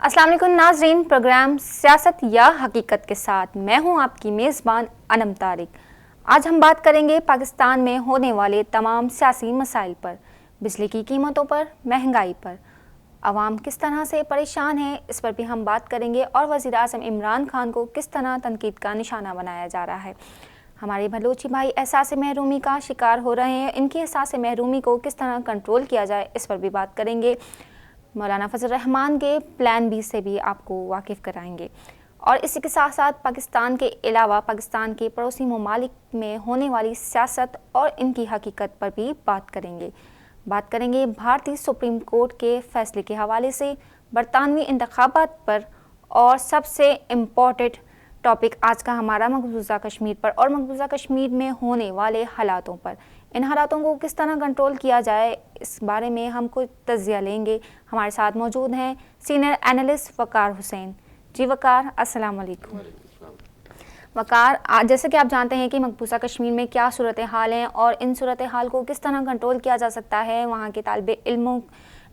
السلام علیکم ناظرین، پروگرام سیاست یا حقیقت کے ساتھ میں ہوں آپ کی میزبان انم طارق۔ آج ہم بات کریں گے پاکستان میں ہونے والے تمام سیاسی مسائل پر، بجلی کی قیمتوں پر، مہنگائی پر۔ عوام کس طرح سے پریشان ہے، اس پر بھی ہم بات کریں گے، اور وزیر اعظم عمران خان کو کس طرح تنقید کا نشانہ بنایا جا رہا ہے۔ ہمارے بلوچی بھائی احساس محرومی کا شکار ہو رہے ہیں، ان کی احساس محرومی کو کس طرح کنٹرول کیا جائے، اس پر بھی بات کریں گے۔ مولانا فضل الرحمان کے پلان بی سے بھی آپ کو واقف کرائیں گے، اور اسی کے ساتھ ساتھ پاکستان کے علاوہ پاکستان کے پڑوسی ممالک میں ہونے والی سیاست اور ان کی حقیقت پر بھی بات کریں گے۔ بات کریں گے بھارتی سپریم کورٹ کے فیصلے کے حوالے سے، برطانوی انتخابات پر، اور سب سے امپورٹنٹ ٹاپک آج کا ہمارا مقبوضہ کشمیر پر اور مقبوضہ کشمیر میں ہونے والے حالاتوں پر۔ ان حالاتوں کو کس طرح کنٹرول کیا جائے، اس بارے میں ہم کچھ تجزیہ لیں گے۔ ہمارے ساتھ موجود ہیں سینئر اینالسٹ وقار حسین۔ جی وقار، السلام علیکم۔ وقار، جیسے کہ آپ جانتے ہیں کہ مقبوضہ کشمیر میں کیا صورتحال ہیں اور ان صورتحال کو کس طرح کنٹرول کیا جا سکتا ہے، وہاں کے طالب علموں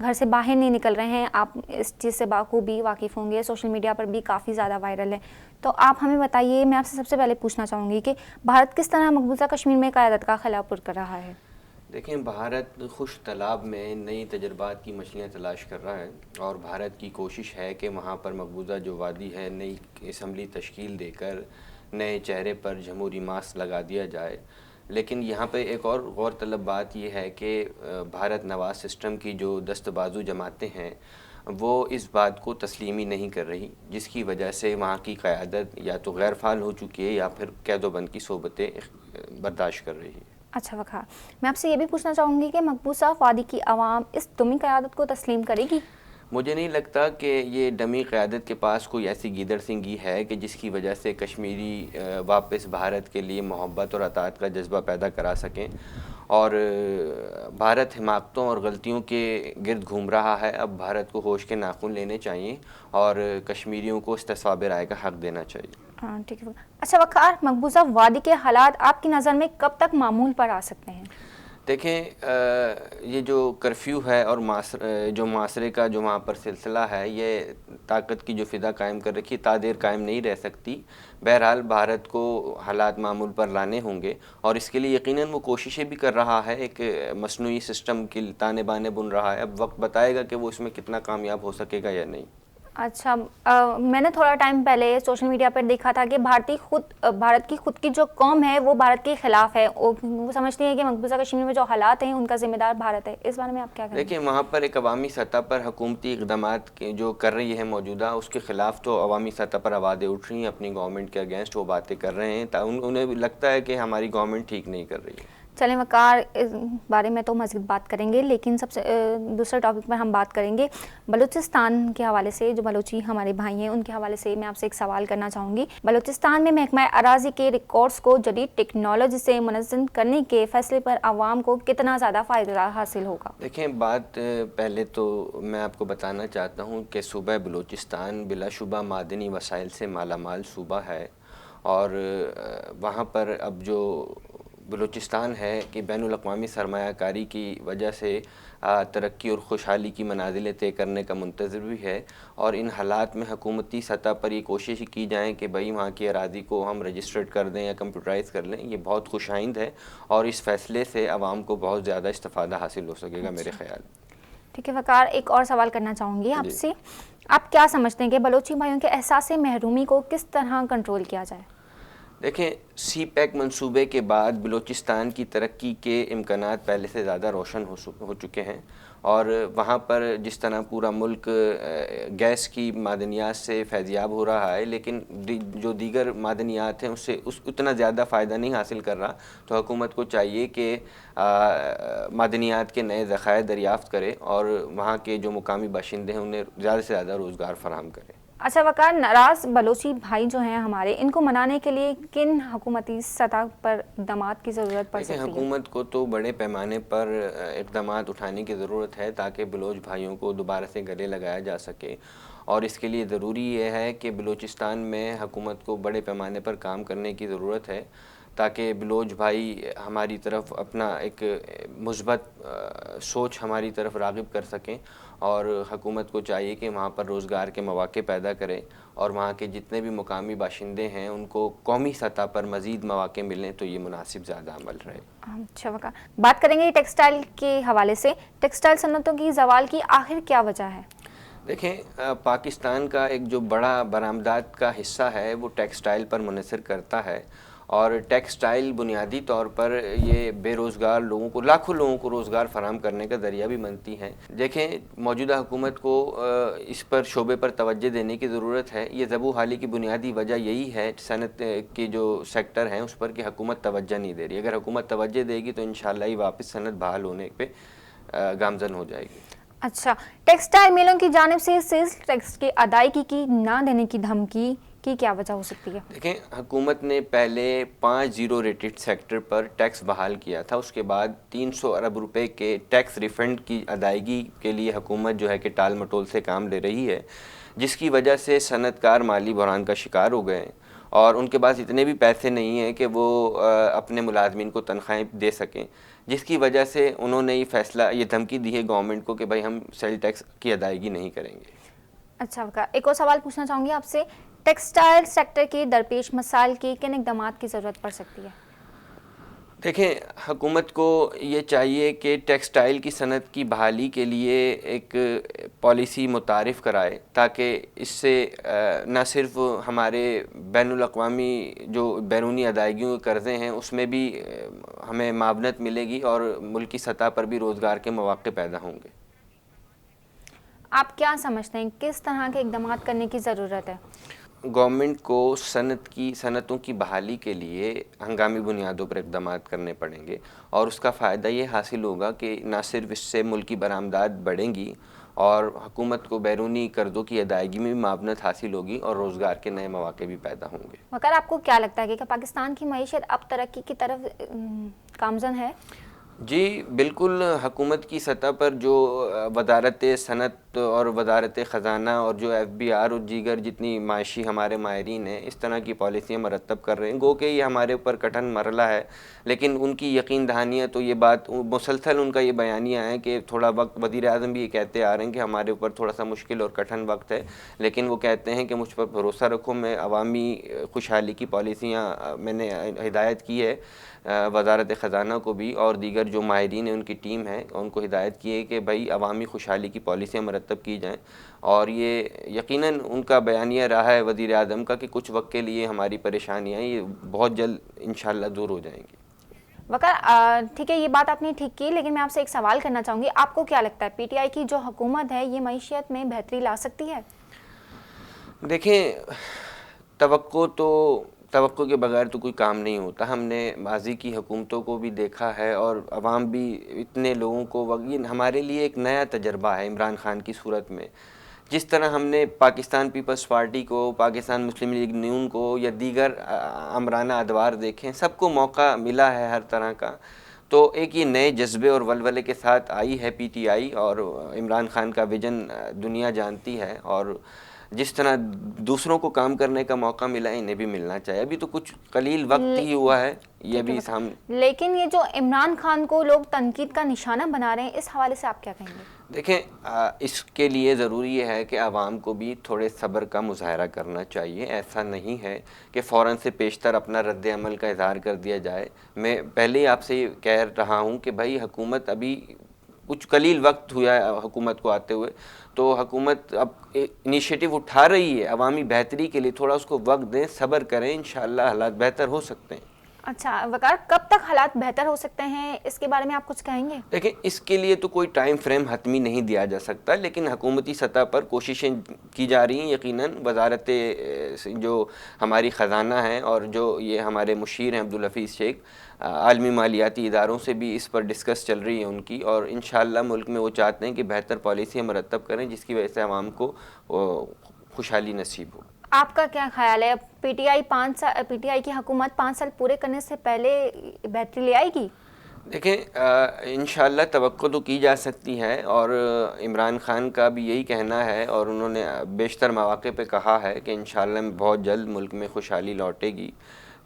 گھر سے باہر نہیں نکل رہے ہیں، آپ اس چیز سے بخوبی واقف ہوں گے، سوشل میڈیا پر بھی کافی زیادہ وائرل ہے، تو آپ ہمیں بتائیے، میں آپ سے سب سے پہلے پوچھنا چاہوں گی کہ بھارت کس طرح مقبوضہ کشمیر میں قیادت کا خلا پر کر رہا ہے؟ دیکھیں، بھارت خشک تالاب میں نئی تجربات کی مچھلیاں تلاش کر رہا ہے، اور بھارت کی کوشش ہے کہ وہاں پر مقبوضہ جو وادی ہے نئی اسمبلی تشکیل دے کر نئے چہرے پر جمہوری ماسک لگا دیا جائے۔ لیکن یہاں پہ ایک اور غور طلب بات یہ ہے کہ بھارت نواز سسٹم کی جو دست بازو جماعتیں ہیں وہ اس بات کو تسلیم ہی نہیں کر رہی، جس کی وجہ سے وہاں کی قیادت یا تو غیر فعال ہو چکی ہے یا پھر قید و بند کی صحبتیں برداشت کر رہی ہے۔ اچھا وقار، میں آپ سے یہ بھی پوچھنا چاہوں گی کہ مقبوضہ وادی کی عوام اس دمی قیادت کو تسلیم کرے گی؟ مجھے نہیں لگتا کہ یہ ڈمی قیادت کے پاس کوئی ایسی گیدڑ سنگھی ہے کہ جس کی وجہ سے کشمیری واپس بھارت کے لیے محبت اور اطاعت کا جذبہ پیدا کرا سکیں، اور بھارت حماقتوں اور غلطیوں کے گرد گھوم رہا ہے۔ اب بھارت کو ہوش کے ناخن لینے چاہیے اور کشمیریوں کو استصواب رائے کا حق دینا چاہیے۔ ہاں ٹھیک ہے۔ اچھا وقار، مقبوضہ وادی کے حالات آپ کی نظر میں کب تک معمول پر آ سکتے ہیں؟ دیکھیں، یہ جو کرفیو ہے اور جو معاشرے کا جو وہاں پر سلسلہ ہے، یہ طاقت کی جو فضا قائم کر رکھی تا دیر قائم نہیں رہ سکتی۔ بہرحال بھارت کو حالات معمول پر لانے ہوں گے، اور اس کے لیے یقیناً وہ کوششیں بھی کر رہا ہے، ایک مصنوعی سسٹم کی تانے بانے بن رہا ہے۔ اب وقت بتائے گا کہ وہ اس میں کتنا کامیاب ہو سکے گا یا نہیں۔ اچھا، میں نے تھوڑا ٹائم پہلے سوشل میڈیا پر دیکھا تھا کہ بھارت کی خود کی جو قوم ہے وہ بھارت کے خلاف ہے، وہ سمجھتی ہے کہ مقبوضہ کشمیر میں جو حالات ہیں ان کا ذمہ دار بھارت ہے۔ اس بارے میں آپ کیا کہیں گے؟ دیکھیں، وہاں پر ایک عوامی سطح پر حکومتی اقدامات جو کر رہی ہے موجودہ، اس کے خلاف تو عوامی سطح پر آوازیں اٹھ رہی ہیں، اپنی گورنمنٹ کے اگینسٹ وہ باتیں کر رہے ہیں، انہیں لگتا ہے کہ ہماری گورنمنٹ ٹھیک نہیں کر رہی ہے۔ چلیں وقار، اس بارے میں تو مزید بات کریں گے، لیکن سب سے دوسرے ٹاپک پر ہم بات کریں گے بلوچستان کے حوالے سے۔ جو بلوچی ہمارے بھائی ہیں ان کے حوالے سے میں آپ سے ایک سوال کرنا چاہوں گی۔ بلوچستان میں محکمہ اراضی کے ریکارڈز کو جدید ٹیکنالوجی سے منظم کرنے کے فیصلے پر عوام کو کتنا زیادہ فائدہ حاصل ہوگا؟ دیکھیں، بات پہلے تو میں آپ کو بتانا چاہتا ہوں کہ صوبہ بلوچستان بلا شبہ معدنی وسائل سے مالا مال صوبہ ہے، اور وہاں پر اب جو بلوچستان ہے کہ بین الاقوامی سرمایہ کاری کی وجہ سے ترقی اور خوشحالی کی منازلیں طے کرنے کا منتظر بھی ہے، اور ان حالات میں حکومتی سطح پر یہ کوشش کی جائیں کہ بھئی وہاں کی اراضی کو ہم رجسٹرڈ کر دیں یا کمپیوٹرائز کر لیں، یہ بہت خوش آئند ہے، اور اس فیصلے سے عوام کو بہت زیادہ استفادہ حاصل ہو سکے گا میرے خیال۔ ٹھیک ہے وقار، ایک اور سوال کرنا چاہوں گی آپ سے۔ آپ کیا سمجھتے ہیں کہ بلوچی بھائیوں کے احساس محرومی کو کس طرح کنٹرول کیا جائے؟ دیکھیں، سی پیک منصوبے کے بعد بلوچستان کی ترقی کے امکانات پہلے سے زیادہ روشن ہو چکے ہیں، اور وہاں پر جس طرح پورا ملک گیس کی معدنیات سے فیضیاب ہو رہا ہے، لیکن جو دیگر معدنیات ہیں اس سے اتنا زیادہ فائدہ نہیں حاصل کر رہا، تو حکومت کو چاہیے کہ معدنیات کے نئے ذخائر دریافت کرے اور وہاں کے جو مقامی باشندے ہیں انہیں زیادہ سے زیادہ روزگار فراہم کرے۔ اچھا وقار، ناراض بلوچی بھائی جو ہیں ہمارے، ان کو منانے کے لیے کن حکومتی سطح پر اقدامات کی ضرورت پڑ سکتی ہے؟ حکومت کو تو بڑے پیمانے پر اقدامات اٹھانے کی ضرورت ہے تاکہ بلوچ بھائیوں کو دوبارہ سے گلے لگایا جا سکے، اور اس کے لیے ضروری یہ ہے کہ بلوچستان میں حکومت کو بڑے پیمانے پر کام کرنے کی ضرورت ہے۔ تاکہ بلوچ بھائی ہماری طرف اپنا ایک مثبت سوچ ہماری طرف راغب کر سکیں، اور حکومت کو چاہیے کہ وہاں پر روزگار کے مواقع پیدا کرے اور وہاں کے جتنے بھی مقامی باشندے ہیں ان کو قومی سطح پر مزید مواقع ملیں تو یہ مناسب زیادہ عمل رہے۔ اچھا وقار، بات کریں گے ٹیکسٹائل کے حوالے سے، ٹیکسٹائل صنعتوں کی زوال کی آخر کیا وجہ ہے؟ دیکھیں، پاکستان کا ایک جو بڑا برآمدات کا حصہ ہے وہ ٹیکسٹائل پر منحصر کرتا ہے، اور ٹیکسٹائل بنیادی طور پر یہ بے روزگار لوگوں کو، لاکھوں لوگوں کو روزگار فراہم کرنے کا ذریعہ بھی بنتی ہیں۔ دیکھیں، موجودہ حکومت کو اس پر شعبے پر توجہ دینے کی ضرورت ہے۔ یہ زبوں حالی کی بنیادی وجہ یہی ہے صنعت کے جو سیکٹر ہیں اس پر کہ حکومت توجہ نہیں دے رہی۔ اگر حکومت توجہ دے گی تو انشاءاللہ ہی واپس صنعت بحال ہونے پہ گامزن ہو جائے گی۔ اچھا، ٹیکسٹائل میلوں کی جانب سے سیلز ٹیکس کی ادائیگی کی نہ دینے کی دھمکی کی کیا وجہ ہو سکتی ہے؟ دیکھیں، حکومت نے پہلے 5 زیرو ریٹڈ سیکٹر پر ٹیکس بحال کیا تھا، اس کے بعد 300 ارب روپے کے ٹیکس ریفنڈ کی ادائیگی کے لیے حکومت جو ہے کہ ٹال مٹول سے کام لے رہی ہے، جس کی وجہ سے صنعت کار مالی بحران کا شکار ہو گئے ہیں، اور ان کے پاس اتنے بھی پیسے نہیں ہیں کہ وہ اپنے ملازمین کو تنخواہیں دے سکیں، جس کی وجہ سے انہوں نے یہ فیصلہ، یہ دھمکی دی ہے گورنمنٹ کو کہ بھائی ہم سیل ٹیکس کی ادائیگی نہیں کریں گے۔ اچھا وقار، ایک اور سوال پوچھنا چاہوں گی آپ سے، ٹیکسٹائل سیکٹر کے درپیش مسائل کی کن اقدامات کی ضرورت پڑ سکتی ہے؟ دیکھیں، حکومت کو یہ چاہیے کہ ٹیکسٹائل کی صنعت کی بحالی کے لیے ایک پالیسی متعارف کرائے، تاکہ اس سے نہ صرف ہمارے بین الاقوامی جو بیرونی ادائیگیوں کے قرضے ہیں اس میں بھی ہمیں معاونت ملے گی، اور ملکی سطح پر بھی روزگار کے مواقع پیدا ہوں گے۔ آپ کیا سمجھتے ہیں کس طرح کے اقدامات کرنے کی ضرورت ہے؟ گورنمنٹ کو صنعتوں کی بحالی کے لیے ہنگامی بنیادوں پر اقدامات کرنے پڑیں گے، اور اس کا فائدہ یہ حاصل ہوگا کہ نہ صرف اس سے ملکی برآمدات بڑھیں گی اور حکومت کو بیرونی قرضوں کی ادائیگی میں بھی معاونت حاصل ہوگی، اور روزگار کے نئے مواقع بھی پیدا ہوں گے۔ وقار، آپ کو کیا لگتا ہے کہ پاکستان کی معیشت اب ترقی کی طرف گامزن ہے؟ جی بالکل، حکومت کی سطح پر جو وزارت صنعت اور وزارت خزانہ اور جو ایف بی آر اور دیگر جتنی معاشی ہمارے ماہرین ہیں اس طرح کی پالیسیاں مرتب کر رہے ہیں، گو کہ یہ ہمارے اوپر کٹھن مرحلہ ہے، لیکن ان کی یقین دہانیاں تو یہ بات مسلسل ان کا یہ بیانیہ ہے کہ تھوڑا وقت، وزیر اعظم بھی یہ کہتے آ رہے ہیں کہ ہمارے اوپر تھوڑا سا مشکل اور کٹھن وقت ہے، لیکن وہ کہتے ہیں کہ مجھ پر بھروسہ رکھو، میں عوامی خوشحالی کی پالیسیاں میں نے ہدایت کی ہے وزارت خزانہ کو بھی، اور دیگر جو ماہرین ہیں ان کی ٹیم ہے ان کو ہدایت کی ہے کہ بھائی عوامی خوشحالی کی پالیسیاں مرتب کی جائیں، اور یہ یقیناً ان کا بیانیہ رہا ہے وزیر اعظم کا کہ کچھ وقت کے لیے ہماری پریشانیاں یہ بہت جلد انشاءاللہ دور ہو جائیں گی۔ وقار، ٹھیک ہے، یہ بات آپ نے ٹھیک کی، لیکن میں آپ سے ایک سوال کرنا چاہوں گی، آپ کو کیا لگتا ہے پی ٹی آئی کی جو حکومت ہے یہ معیشت میں بہتری لا سکتی ہے؟ دیکھیں، توقع کے بغیر تو کوئی کام نہیں ہوتا۔ ہم نے ماضی کی حکومتوں کو بھی دیکھا ہے، اور عوام بھی اتنے لوگوں کو، یہ ہمارے لیے ایک نیا تجربہ ہے عمران خان کی صورت میں۔ جس طرح ہم نے پاکستان پیپلز پارٹی کو، پاکستان مسلم لیگ نون کو یا دیگر آمرانہ ادوار دیکھیں، سب کو موقع ملا ہے ہر طرح کا، تو ایک یہ نئے جذبے اور ولولے کے ساتھ آئی ہے پی ٹی آئی، اور عمران خان کا ویژن دنیا جانتی ہے، اور جس طرح دوسروں کو کام کرنے کا موقع ملا ہے انہیں بھی ملنا چاہیے۔ ابھی تو کچھ قلیل وقت ہی ہوا ہے، یہ بھی لیکن یہ جو عمران خان کو لوگ تنقید کا نشانہ بنا رہے ہیں، اس حوالے سے آپ کیا کہیں گے؟ دیکھیں، اس کے لیے ضروری ہے کہ عوام کو بھی تھوڑے صبر کا مظاہرہ کرنا چاہیے۔ ایسا نہیں ہے کہ فوراً سے پیشتر اپنا رد عمل کا اظہار کر دیا جائے۔ میں پہلے ہی آپ سے یہ کہہ رہا ہوں کہ بھائی حکومت ابھی کچھ قلیل وقت ہوا ہے حکومت کو آتے ہوئے، تو حکومت اب انیشیٹو اٹھا رہی ہے عوامی بہتری کے لیے، تھوڑا اس کو وقت دیں، صبر کریں، انشاءاللہ حالات بہتر ہو سکتے ہیں۔ اچھا وقار، کب تک حالات بہتر ہو سکتے ہیں، اس کے بارے میں آپ کچھ کہیں گے؟ دیکھیں، اس کے لیے تو کوئی ٹائم فریم حتمی نہیں دیا جا سکتا، لیکن حکومتی سطح پر کوششیں کی جا رہی ہیں۔ یقیناً وزارت جو ہماری خزانہ ہیں اور جو یہ ہمارے مشیر ہیں عبدالحفیظ شیخ، عالمی مالیاتی اداروں سے بھی اس پر ڈسکس چل رہی ہے ان کی، اور انشاءاللہ ملک میں وہ چاہتے ہیں کہ بہتر پالیسیاں مرتب کریں جس کی وجہ سے عوام کو خوشحالی نصیب ہو۔ آپ کا کیا خیال ہے، پی ٹی آئی کی حکومت 5 سال پورے کرنے سے پہلے بہتری لے آئے گی؟ دیکھیں، انشاءاللہ توقع تو کی جا سکتی ہے، اور عمران خان کا بھی یہی کہنا ہے، اور انہوں نے بیشتر مواقع پہ کہا ہے کہ انشاءاللہ بہت جلد ملک میں خوشحالی لوٹے گی،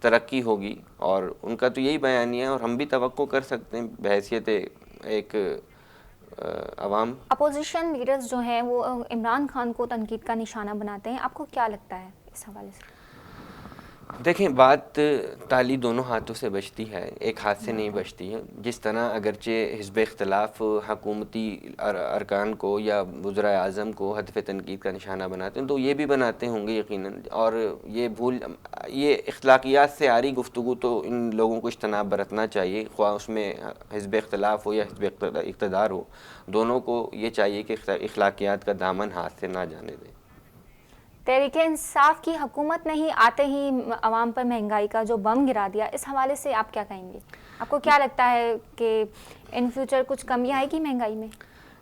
ترقی ہوگی، اور ان کا تو یہی بیانیہ ہے، اور ہم بھی توقع کر سکتے ہیں بحیثیت ایک عوام۔ اپوزیشن لیڈرز جو ہیں وہ عمران خان کو تنقید کا نشانہ بناتے ہیں، آپ کو کیا لگتا ہے اس حوالے سے؟ دیکھیں، بات تالی دونوں ہاتھوں سے بجتی ہے، ایک ہاتھ سے نہیں بجتی ہے۔ جس طرح اگرچہ حزب اختلاف حکومتی ارکان کو یا وزراء اعظم کو ہدف تنقید کا نشانہ بناتے ہیں، تو یہ بھی بناتے ہوں گے یقیناً، اور یہ اخلاقیات سے آری گفتگو تو ان لوگوں کو اجتناب برتنا چاہیے، خواہ اس میں حزب اختلاف ہو یا حزب اقتدار ہو، دونوں کو یہ چاہیے کہ اخلاقیات کا دامن ہاتھ سے نہ جانے دیں۔ تحریک انصاف کی حکومت نے ہی آتے ہی عوام پر مہنگائی کا جو بم گرا دیا، اس حوالے سے آپ کیا کہیں گے؟ آپ کو کیا لگتا ہے کہ ان فیوچر کچھ کمی آئے گی مہنگائی میں؟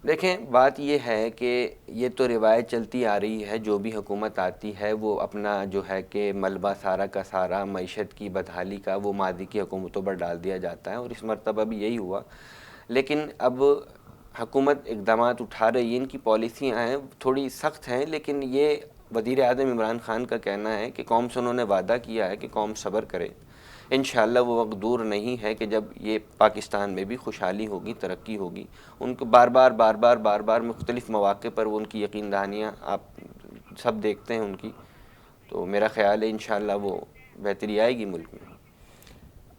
دیکھیں، بات یہ ہے کہ یہ تو روایت چلتی آ رہی ہے، جو بھی حکومت آتی ہے وہ اپنا جو ہے کہ ملبہ سارا کا سارا معیشت کی بدحالی کا وہ ماضی کی حکومتوں پر ڈال دیا جاتا ہے، اور اس مرتبہ بھی یہی ہوا۔ لیکن اب حکومت اقدامات اٹھا رہی ہے، ان کی پالیسیاں ہیں تھوڑی سخت ہیں، لیکن یہ وزیر اعظم عمران خان کا کہنا ہے کہ قوم سے انہوں نے وعدہ کیا ہے کہ قوم صبر کرے، انشاءاللہ وہ وقت دور نہیں ہے کہ جب یہ پاکستان میں بھی خوشحالی ہوگی، ترقی ہوگی۔ ان کو بار بار مختلف مواقع پر وہ ان کی یقین دہانیاں آپ سب دیکھتے ہیں ان کی، تو میرا خیال ہے انشاءاللہ وہ بہتری آئے گی ملک میں۔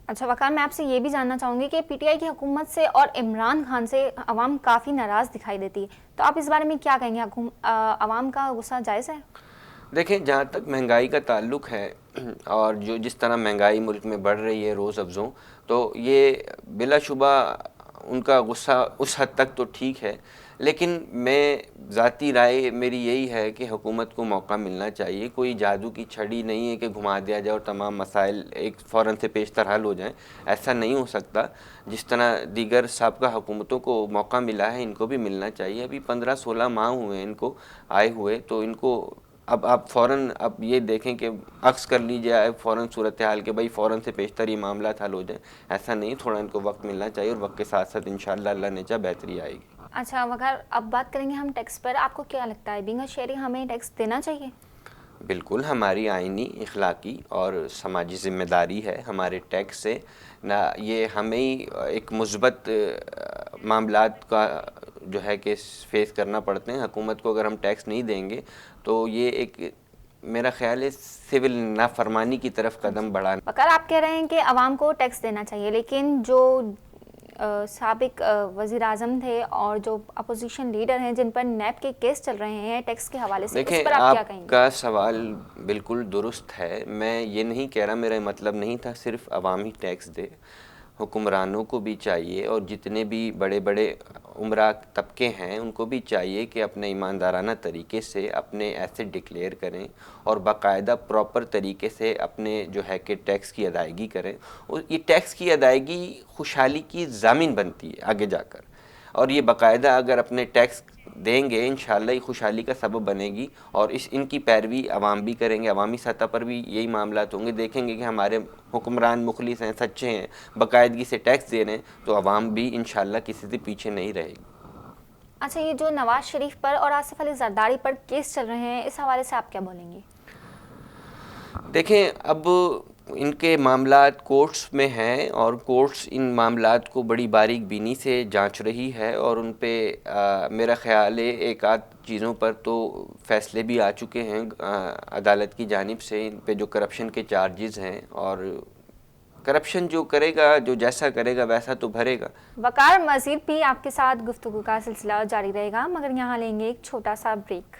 اچھا وقار، میں آپ سے یہ بھی جاننا چاہوں گی کہ پی ٹی آئی کی حکومت سے اور عمران خان سے عوام کافی ناراض دکھائی دیتی ہے، تو آپ اس بارے میں کیا کہیں گے؟ عوام کا غصہ جائز ہے؟ دیکھیں، جہاں تک مہنگائی کا تعلق ہے، اور جس طرح مہنگائی ملک میں بڑھ رہی ہے روز افزوں، تو یہ بلا شبہ ان کا غصہ اس حد تک تو ٹھیک ہے، لیکن میں ذاتی رائے میری یہی ہے کہ حکومت کو موقع ملنا چاہیے۔ کوئی جادو کی چھڑی نہیں ہے کہ گھما دیا جائے اور تمام مسائل ایک فوراً سے پیشتر حل ہو جائیں، ایسا نہیں ہو سکتا۔ جس طرح دیگر سابقہ حکومتوں کو موقع ملا ہے، ان کو بھی ملنا چاہیے۔ ابھی 15-16 ماہ ہوئے ہیں ان کو آئے ہوئے، تو ان کو اب آپ فوراً اب یہ دیکھیں کہ عکس کر لیجیے فوراً صورتحال کہ بھائی فوراً سے پیشتر یہ معاملات حل ہو جائیں، ایسا نہیں، تھوڑا ان کو وقت ملنا چاہیے، اور وقت کے ساتھ ساتھ انشاءاللہ اللہ نے چاہا بہتری آئے گی۔ اچھا وقار، اب بات کریں گے ہم ٹیکس پر۔ آپ کو کیا لگتا ہے بینگ اے شہری ہمیں ٹیکس دینا چاہیے؟ بالکل، ہماری آئینی، اخلاقی اور سماجی ذمہ داری ہے ہمارے ٹیکس سے نہ، یہ ہمیں ہی ایک مثبت معاملات کا جو ہے کہ فیس کرنا پڑتے ہیں۔ حکومت کو اگر ہم ٹیکس نہیں دیں گے تو یہ ایک میرا خیال ہے سول نافرمانی کی طرف قدم بڑھانا۔ وقار، آپ کہہ رہے ہیں کہ عوام کو ٹیکس دینا چاہیے، لیکن جو سابق وزیر اعظم تھے اور جو اپوزیشن لیڈر ہیں جن پر نیب کے کیس چل رہے ہیں ٹیکس کے حوالے سے، اس پر آپ کیا کہیں گے؟ آپ کا سوال بالکل درست ہے، میں یہ نہیں کہہ رہا، میرا مطلب نہیں تھا صرف عوامی ٹیکس دے، حکمرانوں کو بھی چاہیے اور جتنے بھی بڑے بڑے عمرہ طبقے ہیں ان کو بھی چاہیے کہ اپنے ایماندارانہ طریقے سے اپنے ایسٹ ڈکلیئر کریں اور باقاعدہ پراپر طریقے سے اپنے جو ہے کہ ٹیکس کی ادائیگی کریں۔ اور یہ ٹیکس کی ادائیگی خوشحالی کی ضامن بنتی ہے آگے جا کر، اور یہ باقاعدہ اگر اپنے ٹیکس دیں گے انشاءاللہ یہ خوشحالی کا سبب بنے گی، اور ان کی پیروی عوام بھی کریں گے، عوامی سطح پر بھی یہی معاملات ہوں گے، دیکھیں گے کہ ہمارے حکمران مخلص ہیں، سچے ہیں، باقاعدگی سے ٹیکس دے رہے ہیں، تو عوام بھی انشاءاللہ کسی سے پیچھے نہیں رہے گی۔ اچھا، یہ جو نواز شریف پر اور آصف علی زرداری پر کیس چل رہے ہیں، اس حوالے سے آپ کیا بولیں گے؟ دیکھیں، اب ان کے معاملات کورٹس میں ہیں اور کورٹس ان معاملات کو بڑی باریک بینی سے جانچ رہی ہے، اور ان پہ میرا خیال ہے ایک آدھ چیزوں پر تو فیصلے بھی آ چکے ہیں عدالت کی جانب سے، ان پہ جو کرپشن کے چارجز ہیں، اور کرپشن جو کرے گا، جو جیسا کرے گا ویسا تو بھرے گا۔ وقار، مزید بھی آپ کے ساتھ گفتگو کا سلسلہ جاری رہے گا، مگر یہاں لیں گے ایک چھوٹا سا بریک۔